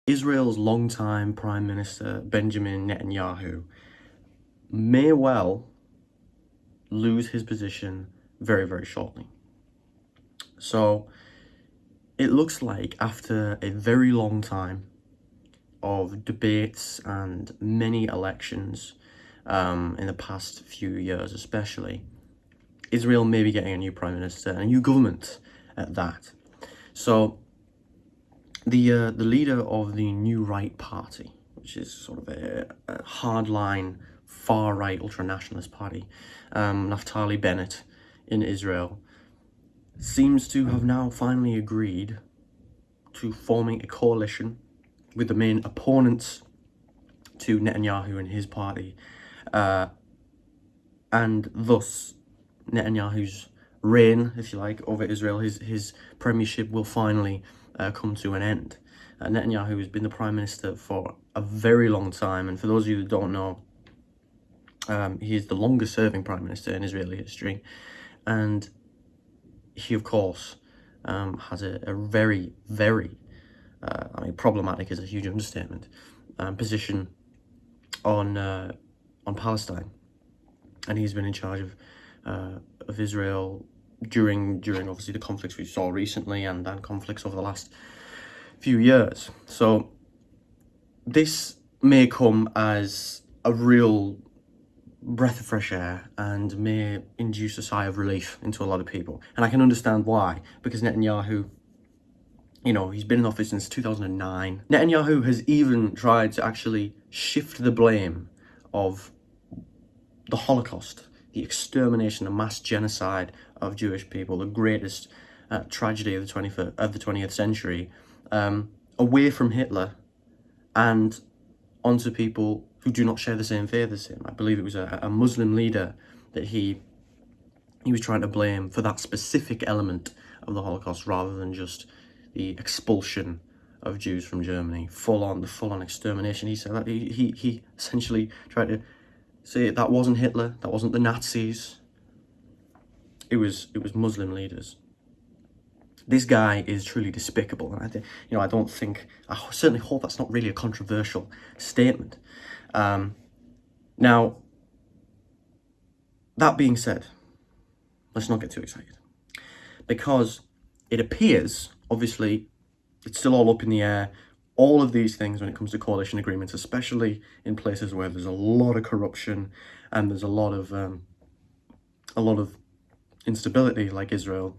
Israel's longtime Prime Minister Benjamin Netanyahu may well lose his position very, very shortly. So it looks like after a very long time of debates and many elections in the past few years especially, Israel may be getting a new prime minister and a new government at that. So the leader of the New Right Party, which is sort of a hardline far-right ultra-nationalist party, Naftali Bennett in Israel, seems to have now finally agreed to forming a coalition with the main opponents to Netanyahu and his party, and thus Netanyahu's reign, if you like, over Israel, his premiership will finally come to an end. Netanyahu has been the prime minister for a very long time, and for those of you that don't know, he is the longest serving prime minister in Israeli history, and he, of course, has a very, very, problematic is a huge understatement, position on Palestine, and he's been in charge of Israel during obviously the conflicts we saw recently and conflicts over the last few years. So this may come as a real breath of fresh air and may induce a sigh of relief into a lot of people. And I can understand why, because Netanyahu, he's been in office since 2009. Netanyahu has even tried to actually shift the blame of the Holocaust, the extermination, the mass genocide of Jewish people, the greatest tragedy of the 20th century, away from Hitler and onto people who do not share the same faith as him. I believe it was a Muslim leader that he was trying to blame for that specific element of the Holocaust, rather than just the expulsion of Jews from Germany, the full-on extermination. He said that he essentially tried to say that wasn't Hitler, that wasn't the Nazis. It was Muslim leaders. This guy is truly despicable, and I certainly hope that's not really a controversial statement. Now, that being said, let's not get too excited, because it appears, obviously, it's still all up in the air. All of these things when it comes to coalition agreements, especially in places where there's a lot of corruption and there's a lot of instability, like Israel,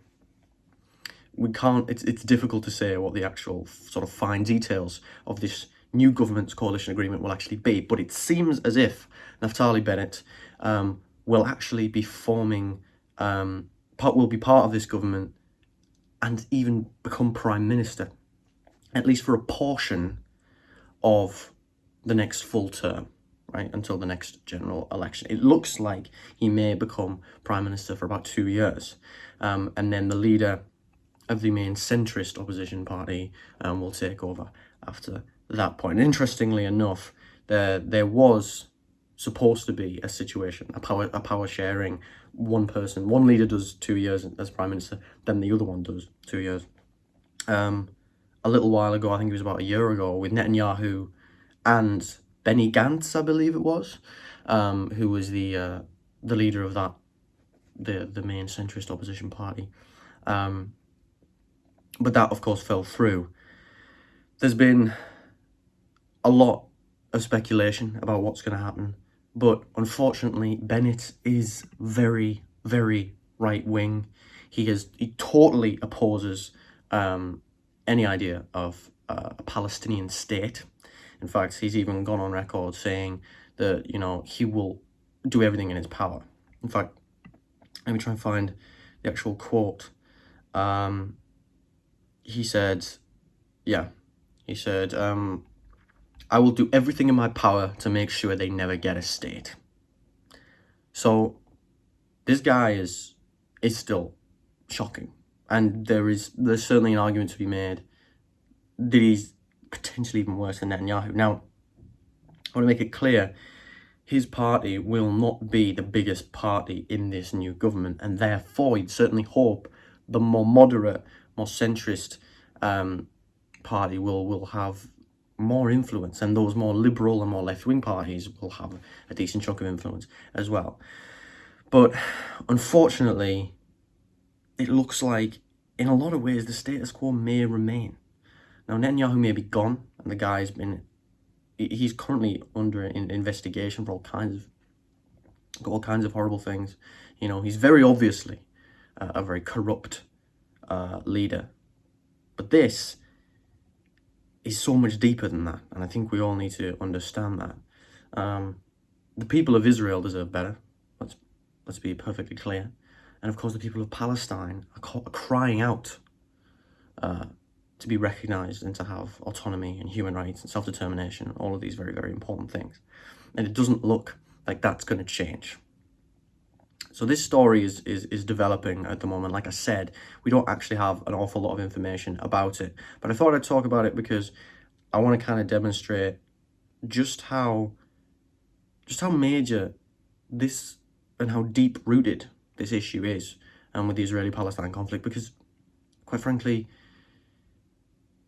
it's difficult to say what the actual sort of fine details of this new government's coalition agreement will actually be. But it seems as if Naftali Bennett will actually be forming, will be part of this government and even become prime minister, at least for a portion of the next full term, right, until the next general election. It looks like he may become prime minister for about 2 years, and then the leader of the main centrist opposition party will take over after that point. And interestingly enough, there was supposed to be a situation, a power sharing. One leader does 2 years as prime minister, then the other one does 2 years. A little while ago, I think it was about a year ago, with Netanyahu and Benny Gantz, I believe it was, who was the leader of the main centrist opposition party. But that, of course, fell through. There's been a lot of speculation about what's going to happen, but unfortunately, Bennett is very, very right-wing. He totally opposes any idea of a Palestinian state. In fact, he's even gone on record saying that, he will do everything in his power. In fact, let me try and find the actual quote. He said, I will do everything in my power to make sure they never get a state. So this guy is still shocking. And there's certainly an argument to be made that he's potentially even worse than Netanyahu. Now, I want to make it clear, his party will not be the biggest party in this new government, and therefore you'd certainly hope the more moderate, more centrist party will have more influence, and those more liberal and more left-wing parties will have a decent chunk of influence as well. But unfortunately, it looks like in a lot of ways the status quo may remain. Now, Netanyahu may be gone, and the guy's he's currently under investigation for all kinds of horrible things. You know, he's very obviously a very corrupt leader. But this is so much deeper than that, and I think we all need to understand that. The people of Israel deserve better. Let's be perfectly clear. And of course, the people of Palestine are crying out to be recognized and to have autonomy and human rights and self-determination, all of these very, very important things. And it doesn't look like that's going to change. So this story is developing at the moment. Like I said, we don't actually have an awful lot of information about it, but I thought I'd talk about it because I want to kind of demonstrate just how major this and how deep-rooted this issue is with the Israeli-Palestine conflict, because quite frankly,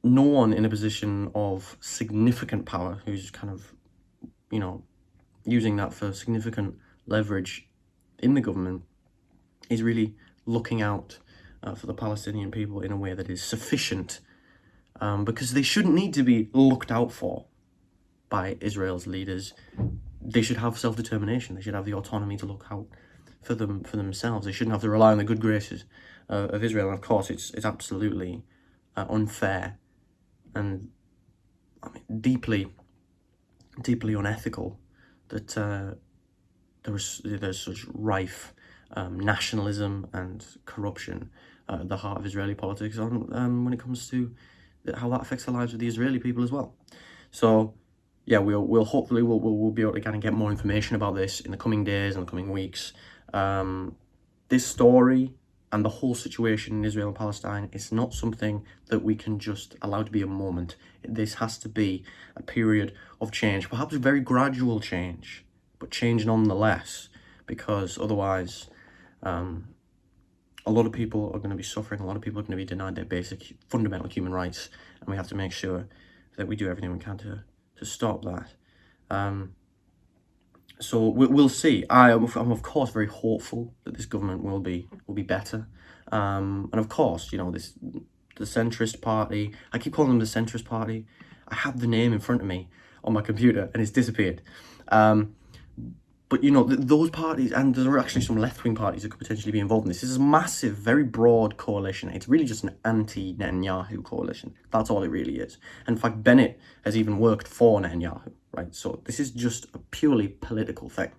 no one in a position of significant power who's kind of, you know, using that for significant leverage in the government is really looking out for the Palestinian people in a way that is sufficient, because they shouldn't need to be looked out for by Israel's leaders. They should have self-determination. They should have the autonomy to look out for themselves. They shouldn't have to rely on the good graces of Israel. And of course, it's absolutely unfair and deeply unethical that there's such rife nationalism and corruption at the heart of Israeli politics when it comes to how that affects the lives of the Israeli people as well. So yeah, we'll hopefully we'll be able to kind of get more information about this in the coming days and the coming weeks. This story and the whole situation in Israel and Palestine is not something that we can just allow to be a moment. This has to be a period of change, perhaps a very gradual change, but change nonetheless, because otherwise a lot of people are going to be suffering, a lot of people are going to be denied their basic fundamental human rights, and we have to make sure that we do everything we can to stop that. So we'll see. I'm of course very hopeful that this government will be better. And of course, you know, the centrist party. I keep calling them the centrist party. I have the name in front of me on my computer and it's disappeared. But you know, those parties, and there are actually some left-wing parties that could potentially be involved in this. This is a massive, very broad coalition. It's really just an anti-Netanyahu coalition. That's all it really is. And in fact, Bennett has even worked for Netanyahu, right? So this is just a purely political thing.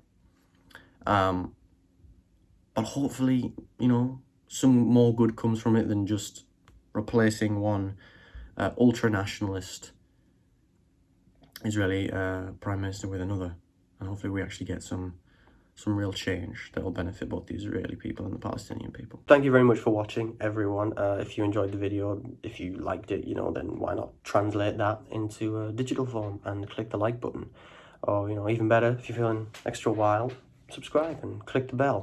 But hopefully, you know, some more good comes from it than just replacing one ultra-nationalist Israeli prime minister with another. And hopefully we actually get some real change that will benefit both the Israeli people and the Palestinian people. Thank you very much for watching, everyone. If you enjoyed the video, if you liked it, you know, then why not translate that into a digital form and click the like button. Or, you know, even better, if you're feeling extra wild, subscribe and click the bell.